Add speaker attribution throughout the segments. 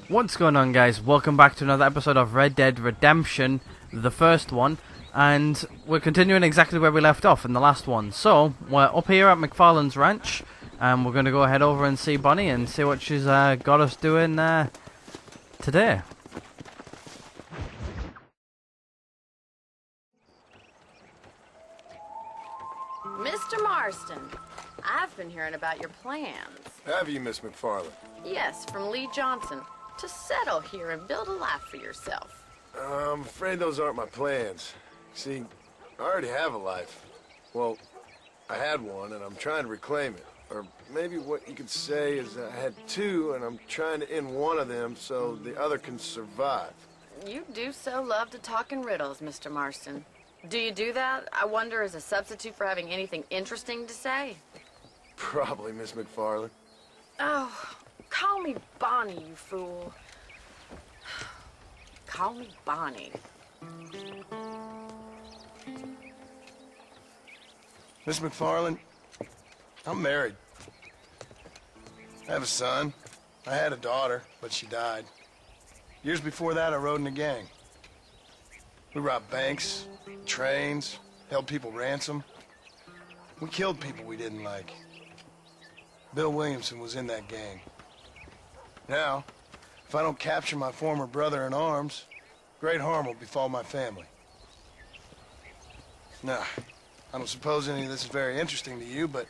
Speaker 1: What's going on, guys? Welcome back to another episode of Red Dead Redemption, the first one, and we're continuing exactly where we left off in the last one. So, we're up here at McFarlane's ranch, and we're going to go head over and see Bonnie and see what she's got us doing today.
Speaker 2: Mr. Marston, I've been hearing about your plans.
Speaker 3: Have you, Miss McFarlane?
Speaker 2: Yes, from Lee Johnson. To settle here and build a life for yourself.
Speaker 3: I'm afraid those aren't my plans. See, I already have a life. Well, I had one, and I'm trying to reclaim it. Or maybe what you could say is I had two, and I'm trying to end one of them so the other can survive.
Speaker 2: You do so love to talk in riddles, Mr. Marston. Do you do that, I wonder, as a substitute for having anything interesting to say?
Speaker 3: Probably, Miss McFarlane.
Speaker 2: Oh, call me Bonnie, you fool. Call me Bonnie.
Speaker 3: Miss McFarlane, I'm married. I have a son. I had a daughter, but she died. Years before that, I rode in a gang. We robbed banks, trains, held people ransom. We killed people we didn't like. Bill Williamson was in that gang. Now, if I don't capture my former brother in arms, great harm will befall my family. Now, I don't suppose any of this is very interesting to you, but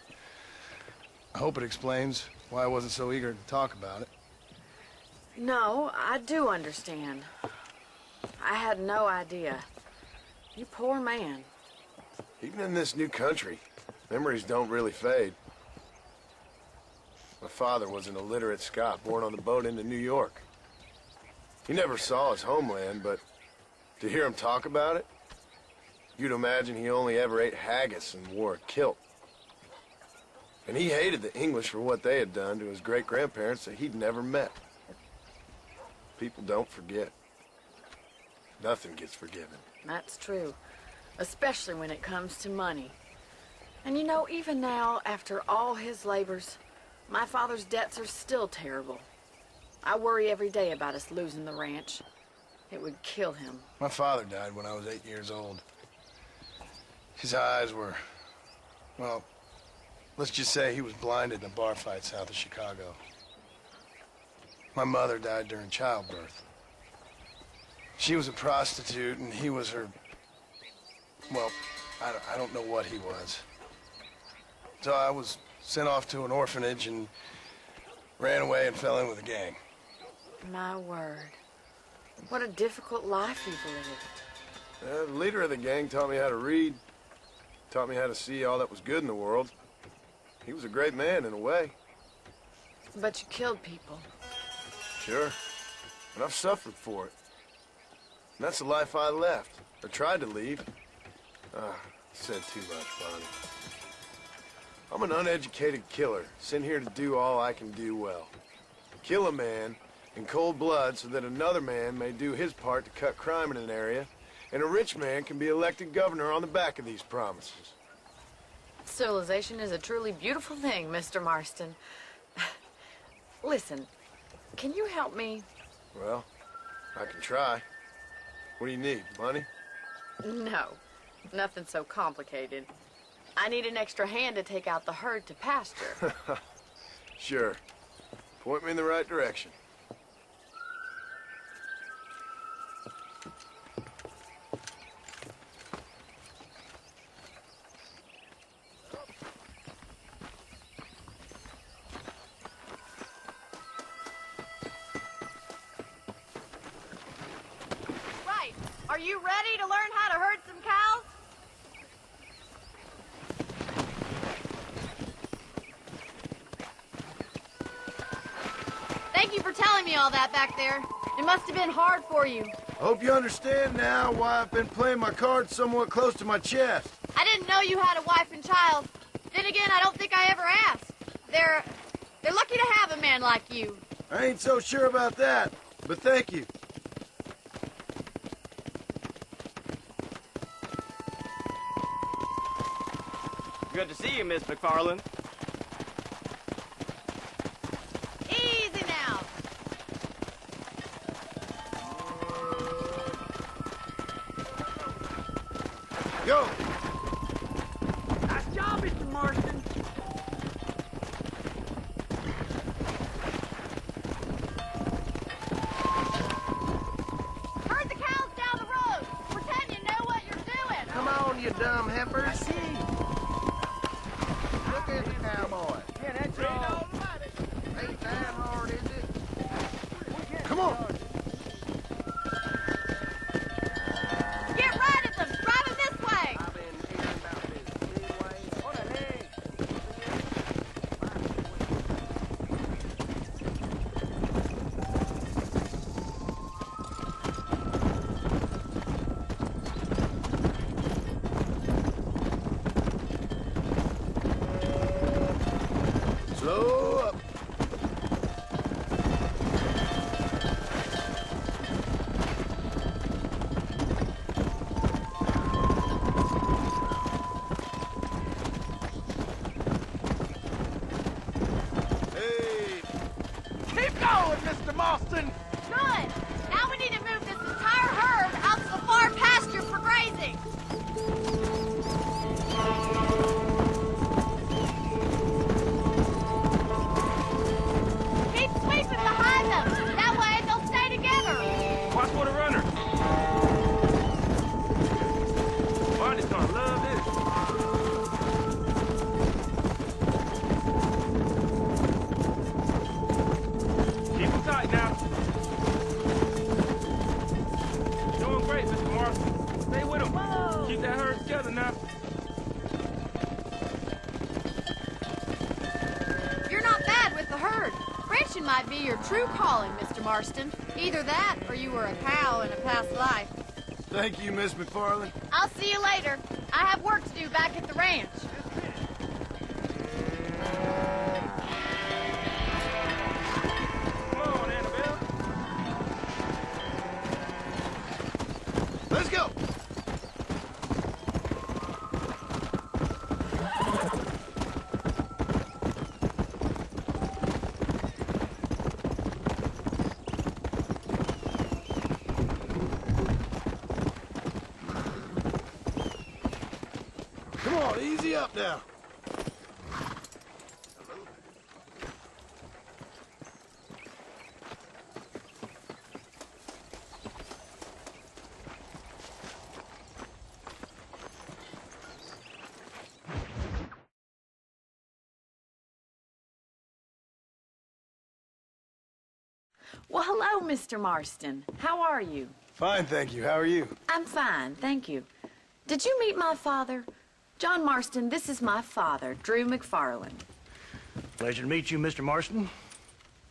Speaker 3: I hope it explains why I wasn't so eager to talk about it.
Speaker 2: No, I do understand. I had no idea. You poor man.
Speaker 3: Even in this new country, memories don't really fade. My father was an illiterate Scot born on the boat into New York. He never saw his homeland, but to hear him talk about it, you'd imagine he only ever ate haggis and wore a kilt. And he hated the English for what they had done to his great-grandparents that he'd never met. People don't forget. Nothing gets forgiven.
Speaker 2: That's true. Especially when it comes to money. And you know, even now, after all his labors, my father's debts are still terrible. I worry every day about us losing the ranch. It would kill him.
Speaker 3: My father died when I was 8 years old. His eyes were, well, let's just say he was blinded in a bar fight south of Chicago. My mother died during childbirth. She was a prostitute, and he was her, well, I don't know what he was. So I was sent off to an orphanage and ran away and fell in with a gang.
Speaker 2: My word. What a difficult life you've lived.
Speaker 3: The leader of the gang taught me how to read, taught me how to see all that was good in the world. He was a great man in a way.
Speaker 2: But you killed people.
Speaker 3: Sure. And I've suffered for it. And that's the life I left, or tried to leave. Said too much, Bonnie. I'm an uneducated killer, sent here to do all I can do well. Kill a man in cold blood so that another man may do his part to cut crime in an area, and a rich man can be elected governor on the back of these promises.
Speaker 2: Civilization is a truly beautiful thing, Mr. Marston. Listen, can you help me?
Speaker 3: Well, I can try. What do you need, money?
Speaker 2: No, nothing so complicated. I need an extra hand to take out the herd to pasture.
Speaker 3: Sure. Point me in the right direction.
Speaker 2: Right. Are you ready to learn how to herd some cows? Thank you for telling me all that back there. It must have been hard for you.
Speaker 3: I hope you understand now why I've been playing my cards somewhat close to my chest.
Speaker 2: I didn't know you had a wife and child. Then again, I don't think I ever asked. They're lucky to have a man like you.
Speaker 3: I ain't so sure about that, but thank you.
Speaker 4: Good to see you, Miss McFarland.
Speaker 2: Easy now.
Speaker 3: Yo!
Speaker 4: Nice job, Mr. Marston.
Speaker 2: Herd the cows down the road. Pretend you know what you're doing.
Speaker 5: Come on, you dumb heifers. Look at the cowboy.
Speaker 4: Yeah, that's all.
Speaker 5: Ain't that hard, is it?
Speaker 3: Come on!
Speaker 2: Get right at them. Drive them this way.
Speaker 5: I've been hearing about this midway.
Speaker 4: What the heck?
Speaker 3: Slow up. Hey!
Speaker 4: Keep going, Mr. Marston.
Speaker 2: Good. Now we need to move this entire herd out to the far pasture for grazing. Keep sweeping behind them. That way they'll stay together.
Speaker 4: Watch for the runner. Barney's gonna love this. Keep him tight now. Doing great, Mr. Marston. Stay with him. Keep that herd together now.
Speaker 2: You're not bad with the herd. Ranching might be your true calling, Mr. Marston. Either that, or you were a cow in a past life.
Speaker 3: Thank you, Miss McFarland.
Speaker 2: I'll see you later. I have work to do back at the ranch.
Speaker 4: Come on, Annabelle.
Speaker 3: Let's go! Come on, easy up now.
Speaker 2: Well, hello, Mr. Marston. How are you?
Speaker 3: Fine, thank you. How are you?
Speaker 2: I'm fine, thank you. Did you meet my father? John Marston, this is my father, Drew McFarland.
Speaker 6: Pleasure to meet you, Mr. Marston.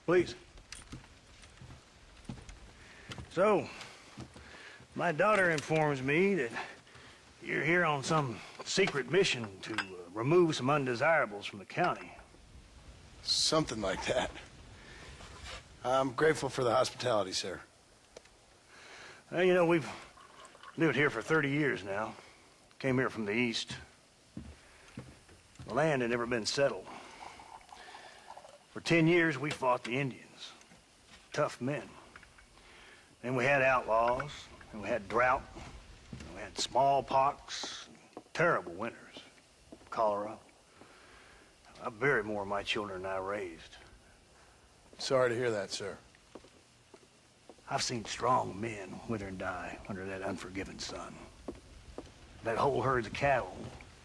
Speaker 6: Please. So, my daughter informs me that you're here on some secret mission to remove some undesirables from the county.
Speaker 3: Something like that. I'm grateful for the hospitality, sir.
Speaker 6: Well, you know, we've lived here for 30 years now. Came here from the east. The land had never been settled. For 10 years, we fought the Indians. Tough men. Then we had outlaws, and we had drought, and we had smallpox, terrible winters, cholera. I buried more of my children than I raised.
Speaker 3: Sorry to hear that, sir.
Speaker 6: I've seen strong men wither and die under that unforgiving sun. That whole herds of cattle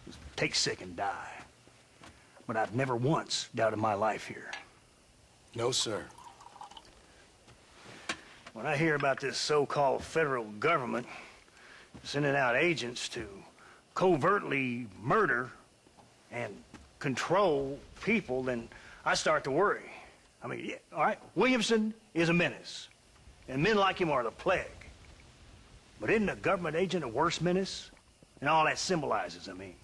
Speaker 6: just take sick and die. But I've never once doubted my life here.
Speaker 3: No, sir.
Speaker 6: When I hear about this so-called federal government sending out agents to covertly murder and control people, then I start to worry. I mean, yeah, all right, Williamson is a menace, and men like him are the plague. But isn't a government agent a worse menace? And all that symbolizes, I mean.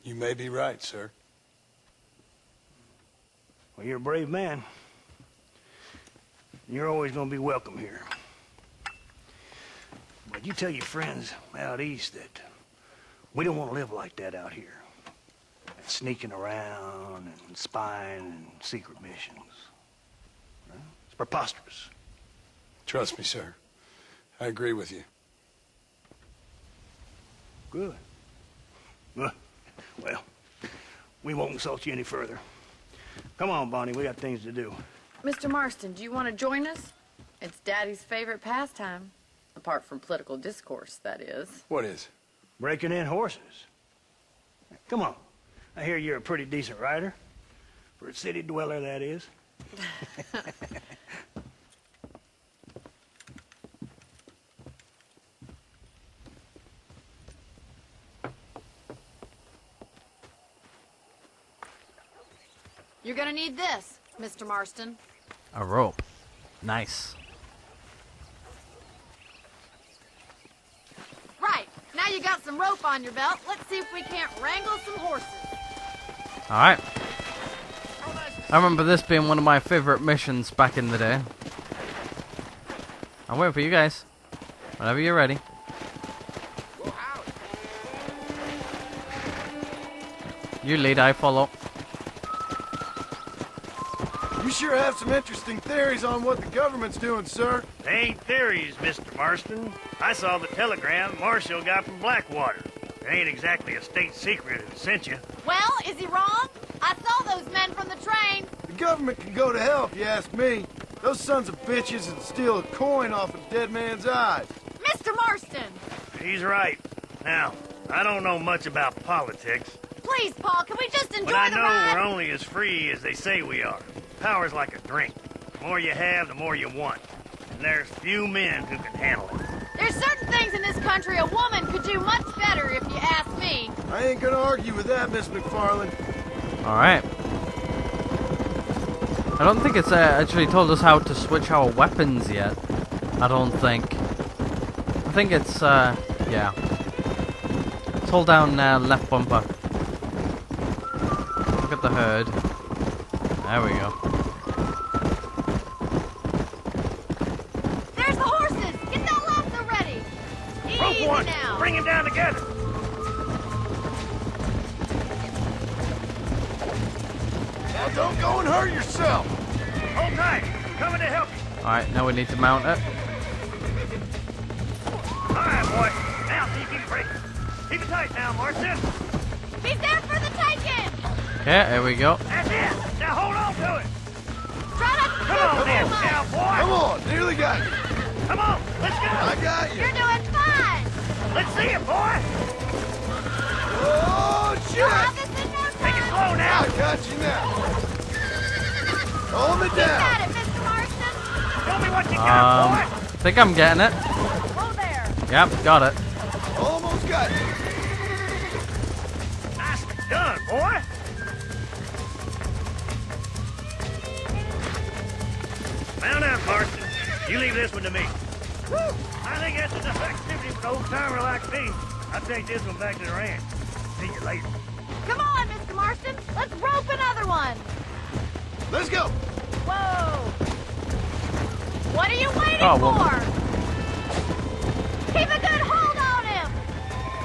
Speaker 3: You may be right, sir.
Speaker 6: Well, you're a brave man. You're always going to be welcome here. But you tell your friends out east that we don't want to live like that out here. sneaking around and spying and secret missions. Right? It's preposterous.
Speaker 3: Trust me, sir. I agree with you.
Speaker 6: Good. Well, we won't insult you any further. Come on, Bonnie, we got things to do.
Speaker 2: Mr. Marston, do you want to join us? It's Daddy's favorite pastime. Apart from political discourse, that is.
Speaker 3: What is?
Speaker 6: Breaking in horses. Come on. I hear you're a pretty decent rider. For a city dweller, that is.
Speaker 2: You're gonna need this, Mr. Marston.
Speaker 1: A rope. Nice.
Speaker 2: Right, now you got some rope on your belt. Let's see if we can't wrangle some horses.
Speaker 1: Alright. I remember this being one of my favorite missions back in the day. I'm waiting for you guys. Whenever you're ready. You lead, I follow.
Speaker 3: You sure have some interesting theories on what the government's doing, sir.
Speaker 6: They ain't theories, Mr. Marston. I saw the telegram Marshall got from Blackwater. It ain't exactly a state secret who sent you.
Speaker 2: Well, is he wrong? I saw those men from the train.
Speaker 3: The government can go to hell if you ask me. Those sons of bitches would steal a coin off a dead man's eyes.
Speaker 2: Mr. Marston!
Speaker 6: He's right. Now, I don't know much about politics,
Speaker 2: Please, Paul, can we just enjoy
Speaker 6: but I
Speaker 2: the
Speaker 6: know
Speaker 2: ride?
Speaker 6: we're only as free as they say we are. Power's like a drink. The more you have, the more you want. And there's few men who can handle it.
Speaker 2: There's certain things in this country a woman could do much better, if you ask me.
Speaker 3: I ain't gonna argue with that, Miss McFarland.
Speaker 1: Alright. I don't think it's actually told us how to switch our weapons yet. I don't think. I think it's, yeah. Let's hold down left bumper. Look at the herd. There we go.
Speaker 2: There's the horses! Get that lasso ready!
Speaker 6: Rope
Speaker 2: Easy
Speaker 6: one!
Speaker 2: now!
Speaker 6: Bring him down together!
Speaker 3: Now don't go and hurt yourself.
Speaker 6: Hold tight! I'm coming to help you.
Speaker 1: Alright, now we need to mount it.
Speaker 6: All right, boy. Now, see if you can break it. Keep it tight now, Marston.
Speaker 2: He's there for the taking!
Speaker 1: Okay, there we go.
Speaker 6: That's it. Now hold on to it.
Speaker 2: Try not to
Speaker 6: Come
Speaker 2: move
Speaker 6: on,
Speaker 2: too
Speaker 6: then,
Speaker 2: much.
Speaker 6: cowboy.
Speaker 3: Come on, nearly got you.
Speaker 6: Come on, let's go.
Speaker 3: I got you.
Speaker 2: You're doing fine!
Speaker 6: Let's see it, boy.
Speaker 3: Oh,
Speaker 2: You'll have
Speaker 3: shit!
Speaker 2: this in no
Speaker 6: Take it
Speaker 2: time!
Speaker 6: slow now.
Speaker 3: I got you now. Hold me
Speaker 2: Keep at
Speaker 3: down.
Speaker 2: it, Mr. Marston!
Speaker 6: Show me what you got, boy.
Speaker 1: Think I'm getting it.
Speaker 2: Oh, there!
Speaker 1: Yep, got it.
Speaker 3: Almost got you.
Speaker 6: Nicely done, boy. Mount up, Marston. You leave this one to me. Woo! I think that's enough activity for an old-timer like me. I'll take this one back to the ranch. See you later.
Speaker 2: Come on, Mr. Marston! Let's rope another one!
Speaker 3: Let's go.
Speaker 2: Whoa! What are you waiting
Speaker 1: Oh, well.
Speaker 2: for? Keep a good hold on him!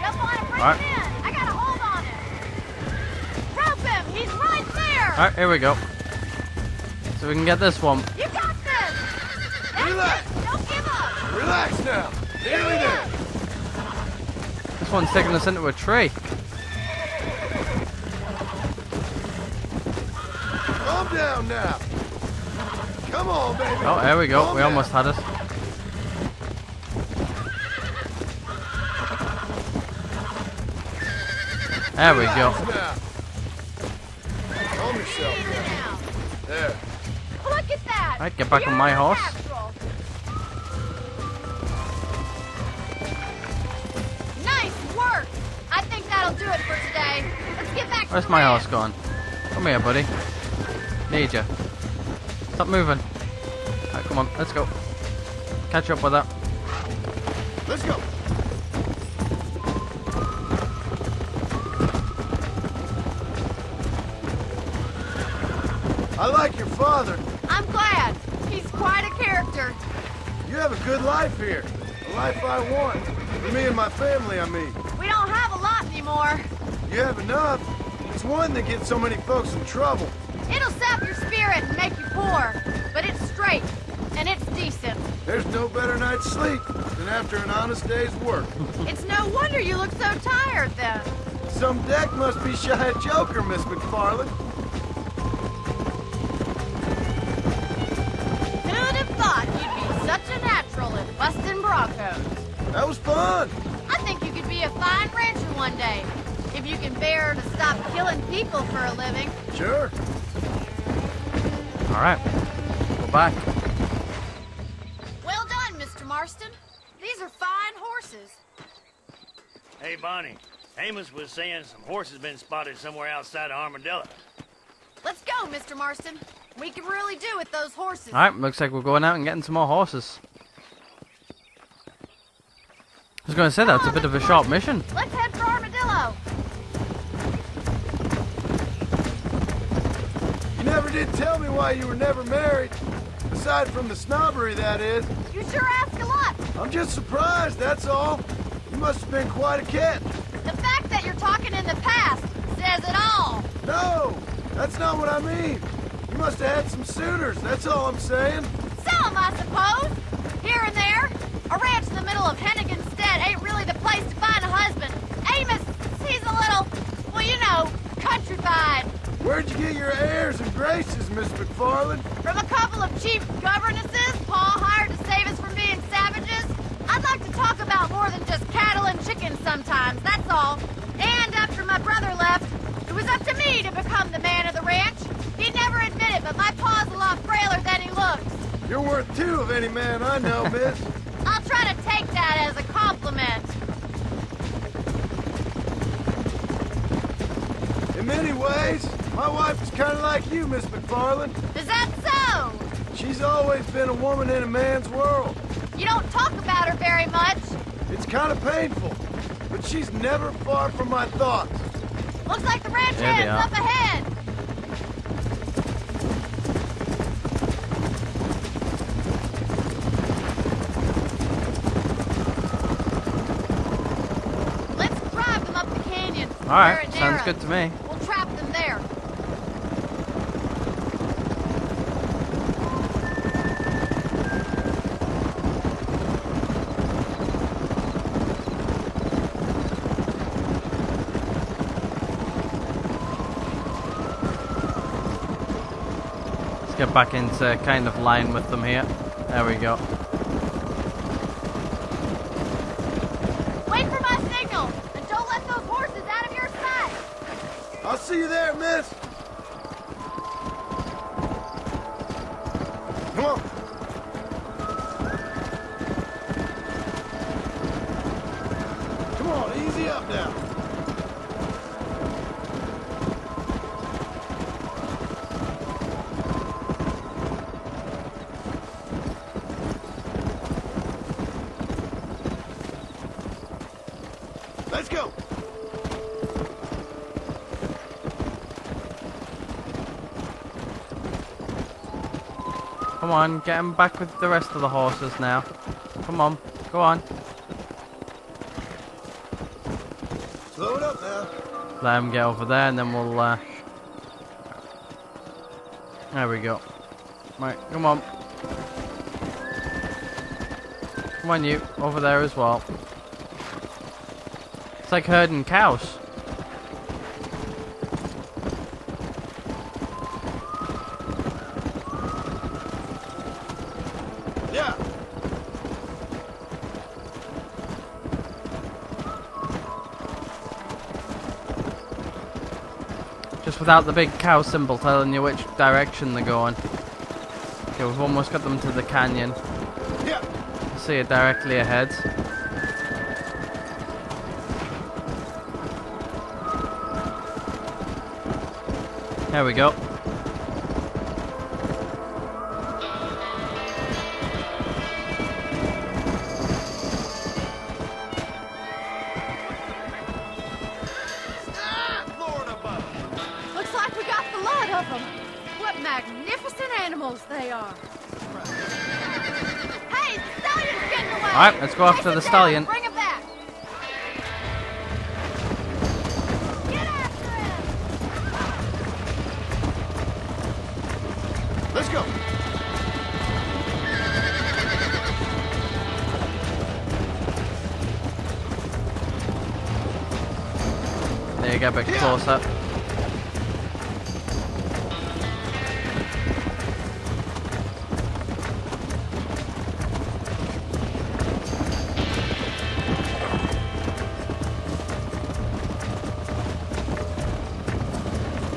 Speaker 2: Just want to bring
Speaker 1: Alright.
Speaker 2: him in. I got a hold on him. Rope him! He's right there!
Speaker 1: Alright, here we go. So we can get this one.
Speaker 2: You got this! That's
Speaker 3: Relax.
Speaker 2: it! Don't give up!
Speaker 3: Relax now. Nearly there.
Speaker 1: This one's taking us into a tree.
Speaker 3: Calm down now. Come on, baby.
Speaker 1: Oh, there we go.
Speaker 3: Calm
Speaker 1: We
Speaker 3: down.
Speaker 1: almost had it. There we go.
Speaker 3: Relax now. Calm yourself
Speaker 2: Easy
Speaker 3: down.
Speaker 2: now.
Speaker 3: There.
Speaker 2: Look at that!
Speaker 1: Alright, get back
Speaker 2: You're
Speaker 1: on my horse.
Speaker 2: natural. Nice work! I think that'll do it for today. Let's get back
Speaker 1: Where's
Speaker 2: to
Speaker 1: my
Speaker 2: the
Speaker 1: horse
Speaker 2: ranch.
Speaker 1: gone? Come here, buddy. Need you. Stop moving. Alright, come on, let's go. Catch up with that.
Speaker 3: Let's go. I like your father.
Speaker 2: I'm glad. He's quite a character.
Speaker 3: You have a good life here. A life I want. For me and my family, I mean.
Speaker 2: We don't have a lot anymore.
Speaker 3: You have enough. It's one that gets so many folks in trouble?
Speaker 7: It'll sap your spirit and make you poor, but it's straight, and it's decent.
Speaker 3: There's no better night's sleep than after an honest day's work.
Speaker 7: It's no wonder you look so tired, then.
Speaker 3: Some deck must be shy of Joker, Miss McFarland.
Speaker 7: Who'd have thought you'd be such a natural at busting Broncos?
Speaker 3: That was fun.
Speaker 7: I think you could be a fine rancher one day, if you can bear to stop killing people for a living.
Speaker 3: Sure.
Speaker 1: Alright. Go back.
Speaker 7: Well done, Mr. Marston. These are fine horses.
Speaker 6: Hey, Bonnie. Amos was saying some horses been spotted somewhere outside of Armadillo.
Speaker 7: Let's go, Mr. Marston. We can really do with those horses.
Speaker 1: Alright, looks like we're going out and getting some more horses. I was going to say that's a bit of a short mission.
Speaker 7: Let's head for Armadillo.
Speaker 3: You never did tell me why you were never married. Aside from the snobbery, that is.
Speaker 7: You sure ask a lot.
Speaker 3: I'm just surprised, that's all. You must have been quite a cat.
Speaker 7: The fact that you're talking in the past says it all.
Speaker 3: No, that's not what I mean. You must have had some suitors, that's all I'm saying.
Speaker 7: Some, I suppose. Here and there. A ranch in the middle of Hennigan's Stead ain't really the place to find a husband. Amos, he's a little, well, you know, countrified.
Speaker 3: Where'd you get your airs and graces, Miss McFarland?
Speaker 7: From a couple of chief governesses Paul hired to save us from being savages. I'd like to talk about more than just cattle and chickens sometimes, that's all. And after my brother left, it was up to me to become the man of the ranch. He'd never admit it, but my pa's a lot frailer than he looks.
Speaker 3: You're worth two of any man I know, miss.
Speaker 7: I'll try to take that as a compliment.
Speaker 3: In many ways, my wife is kind of like you, Miss McFarland.
Speaker 7: Is that so?
Speaker 3: She's always been a woman in a man's world.
Speaker 7: You don't talk about her very much.
Speaker 3: It's kind of painful, but she's never far from my thoughts.
Speaker 7: Looks like the ranch
Speaker 1: There they
Speaker 7: hand's
Speaker 1: are.
Speaker 7: up ahead. Let's drive them up the canyon.
Speaker 1: Alright,
Speaker 7: They're
Speaker 1: sounds
Speaker 7: narrow.
Speaker 1: good to me.
Speaker 7: We'll trap them there.
Speaker 1: Let's get back into kind of line with them here. There we go.
Speaker 7: Wait for my signal, and don't let those horses out of your sight.
Speaker 3: I'll see you there, miss. Come on. Come on, easy up now. Let's go.
Speaker 1: Come on, get him back with the rest of the horses now. Come on, go on.
Speaker 3: Slow it up now.
Speaker 1: Let him get over there and then we'll, there we go. Right, come on. Come on you, over there as well. It's like herding cows.
Speaker 3: Yeah.
Speaker 1: Just without the big cow symbol telling you which direction they're going. Okay, we've almost got them to the canyon.
Speaker 3: Yeah.
Speaker 1: See it directly ahead. There we go.
Speaker 7: Looks like we got the lot of them. What magnificent animals they are. Hey, the stallion's getting away.
Speaker 1: All right, let's go after
Speaker 7: Chase
Speaker 1: the
Speaker 7: it
Speaker 1: stallion.
Speaker 7: down. Bring him back. Get after him.
Speaker 1: to get a bit closer.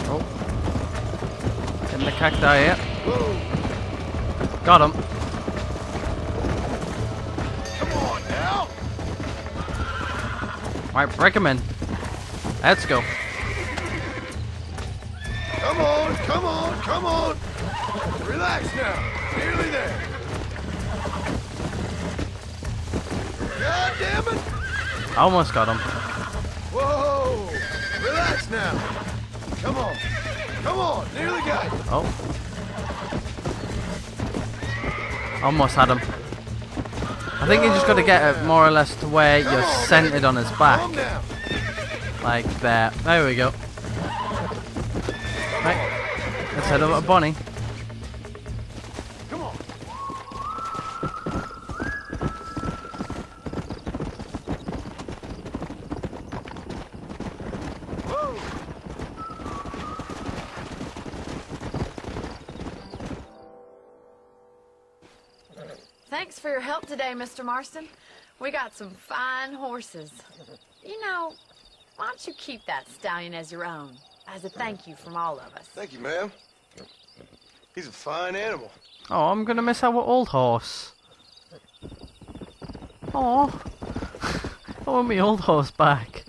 Speaker 1: Oh. Getting the cacti here. Got him.
Speaker 3: Come on now.
Speaker 1: Right, break him in. Let's go.
Speaker 3: Come on, come on, come on. Relax now. Nearly there. God damn it.
Speaker 1: I almost got him.
Speaker 3: Whoa. Relax now. Come on. Come on. Nearly got it.
Speaker 1: Oh. Almost had him. I think you just got to get it more or less to where you're centered on his back.
Speaker 3: Calm down.
Speaker 1: Like that. There we go. Right. Let's head over to Bonnie.
Speaker 3: Come on. Whoa.
Speaker 2: Thanks for your help today, Mr. Marston. We got some fine horses. You know, why don't you keep that stallion as your own, as a thank you from all of us?
Speaker 3: Thank you, ma'am. He's a fine animal.
Speaker 1: Oh, I'm gonna miss our old horse. Oh, I want my old horse back.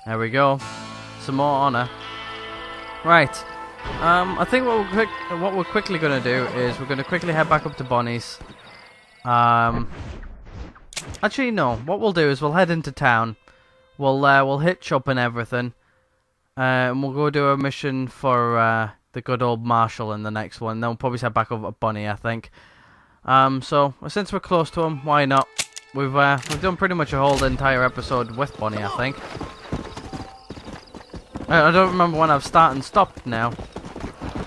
Speaker 1: There we go. Some more honor. Right. I think what we're quickly gonna do is we're gonna quickly head back up to Bonnie's. Actually, no. What we'll do is we'll head into town. We'll hitch up and everything, and we'll go do a mission for the good old Marshal in the next one. Then we'll probably head back over to Bonnie, I think. So since we're close to him, why not? We've done pretty much a whole entire episode with Bonnie, I think. I don't remember when I've started and stopped now.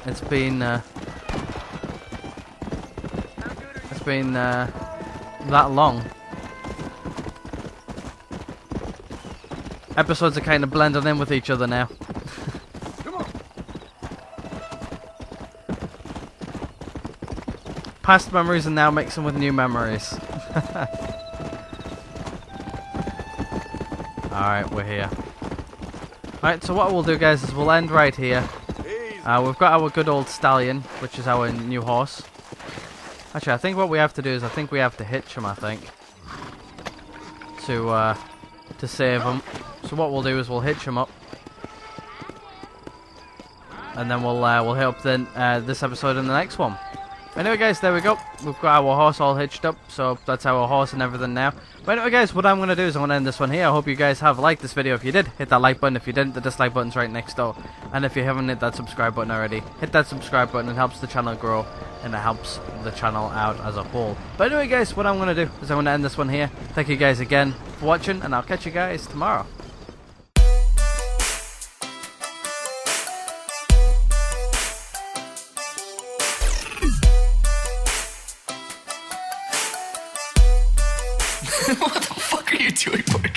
Speaker 1: It's been that long. Episodes are kind of blending in with each other now.
Speaker 3: Come on.
Speaker 1: Past memories are now mixing with new memories. Alright, we're here. Alright, so what we'll do, guys, is we'll end right here. We've got our good old stallion, which is our new horse. Actually, I think what we have to do is we have to hitch him, I think. To save him. So what we'll do is we'll hitch him up. And then we'll hit up this episode and the next one. Anyway, guys, there we go. We've got our horse all hitched up, so that's our horse and everything now. But anyway, guys, what I'm going to do is I'm going to end this one here. I hope you guys have liked this video. If you did, hit that like button. If you didn't, the dislike button's right next door. And if you haven't hit that subscribe button already, hit that subscribe button. It helps the channel grow, and it helps the channel out as a whole. But anyway, guys, what I'm going to do is I'm going to end this one here. Thank you guys again for watching, and I'll catch you guys tomorrow.
Speaker 8: What the fuck are you doing, boy?